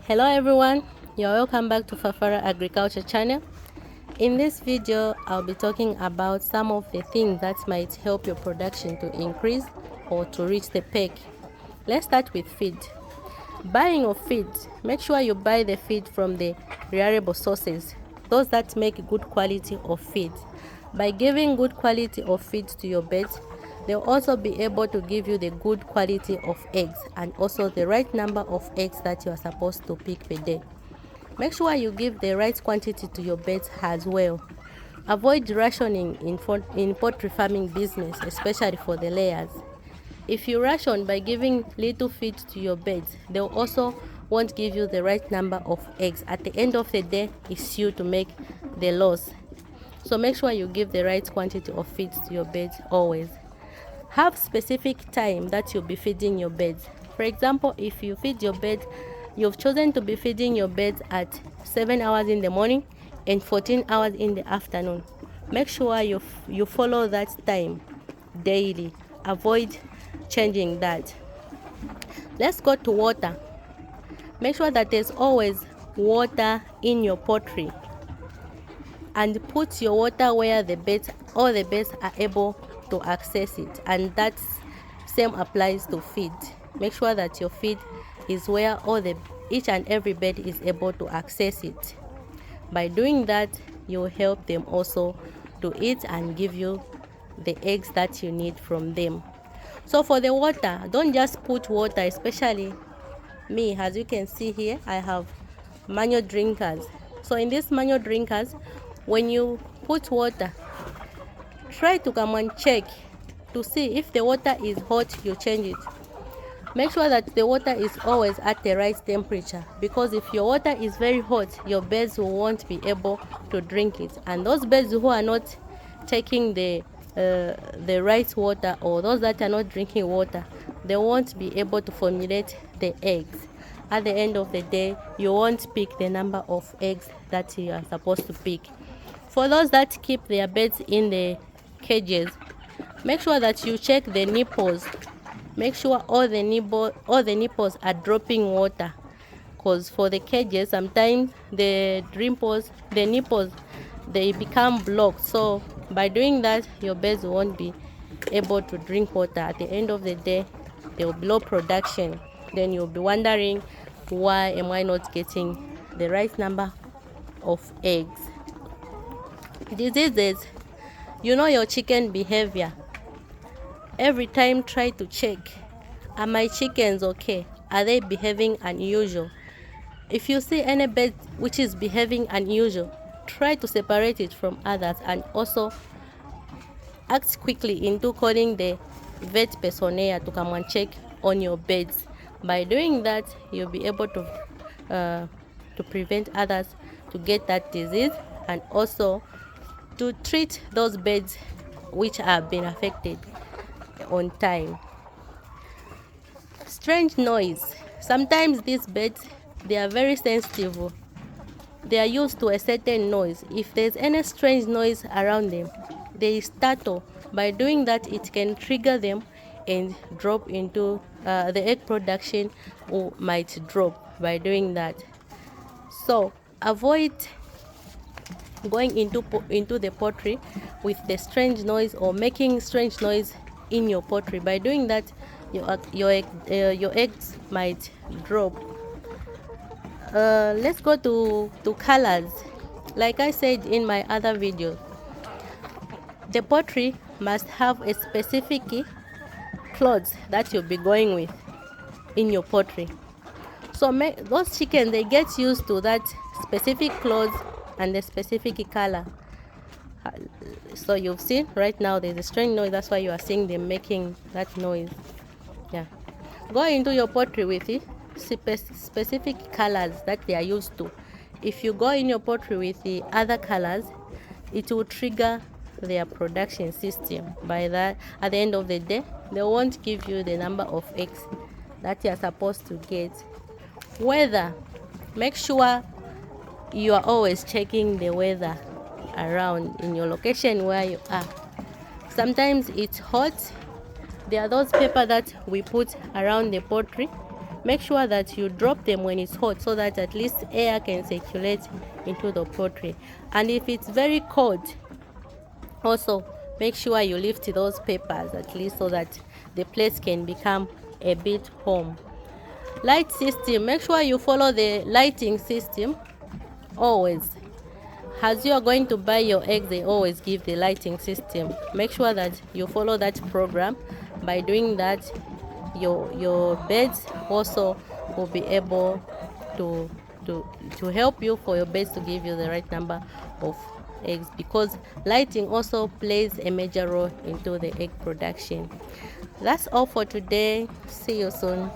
Hello everyone, you're welcome back to Fafara Agriculture channel. In this video, I'll be talking about some of the things that might help your production to increase or to reach the peak. Let's start with feed. Buying of feed. Make sure you buy the feed from the reliable sources, those that make good quality of feed. By giving good quality of feed to your birds, they'll also be able to give you the good quality of eggs and also the right number of eggs that you are supposed to pick per day. Make sure you give the right quantity to your birds as well. Avoid rationing in poultry farming business, especially for the layers. If you ration by giving little feed to your birds, they also won't give you the right number of eggs. At the end of the day, it's you to make the loss. So make sure you give the right quantity of feed to your birds always. Have specific time that you'll be feeding your birds. For example, if you feed your birds, you've chosen to be feeding your birds at 7 hours in the morning and 14 hours in the afternoon. Make sure you follow that time daily. Avoid changing that. Let's go to water. Make sure that there's always water in your poultry, and put your water where all the birds are able to access it, and that same applies to feed. Make sure that your feed is where each and every bird is able to access it. By doing that, you will help them also to eat and give you the eggs that you need from them. So for the water, don't just put water, especially me. As you can see here, I have manual drinkers. So in these manual drinkers, when you put water, try to come and check to see if the water is hot. You change it. Make sure that the water is always at the right temperature, because if your water is very hot, your birds won't be able to drink it, and those birds who are not taking the right water, or those that are not drinking water, they won't be able to formulate the eggs. At the end of the day, you won't pick the number of eggs that you are supposed to pick. For those that keep their birds in the cages, make sure that you check the nipples. Make sure all the nipples are dropping water, because for the cages, sometimes the nipples they become blocked. So by doing that, your birds won't be able to drink water. At the end of the day, they will be low production. Then you'll be wondering, why am I not getting the right number of eggs? Diseases. You know your chicken behavior. Every time try to check, are my chickens okay? Are they behaving unusual? If you see any bird which is behaving unusual, try to separate it from others, and also act quickly into calling the vet personnel to come and check on your birds. By doing that, you'll be able to prevent others to get that disease, and also to treat those birds which have been affected on time. Strange noise. Sometimes these birds, they are very sensitive. They are used to a certain noise. If there's any strange noise around them, they startle. By doing that, it can trigger them and drop into the egg production, or might drop by doing that. So avoid going into the poultry with the strange noise, or making strange noise in your poultry. By doing that, your eggs might drop. Let's go to colors. Like I said in my other video, the poultry must have a specific clothes that you'll be going with in your poultry. So those chickens, they get used to that specific clothes and the specific color. So you've seen right now there's a strange noise. That's why you are seeing them making that noise. Yeah. Go into your poultry with the specific colors that they are used to. If you go in your poultry with the other colors, it will trigger their production system. By that, at the end of the day, they won't give you the number of eggs that you are supposed to get. Weather. Make sure you are always checking the weather around in your location where you are. Sometimes it's hot. There are those paper that we put around the poultry Make sure that you drop them when it's hot so that at least air can circulate into the poultry. And if it's very cold, also make sure you lift those papers at least so that the place can become a bit warm. Light system, make sure you follow the lighting system always. As you are going to buy your eggs, they always give the lighting system. Make sure that you follow that program. By doing that, your birds also will be able to to help you for your birds to give you the right number of eggs, because lighting also plays a major role into the egg production. That's all for today. See you soon.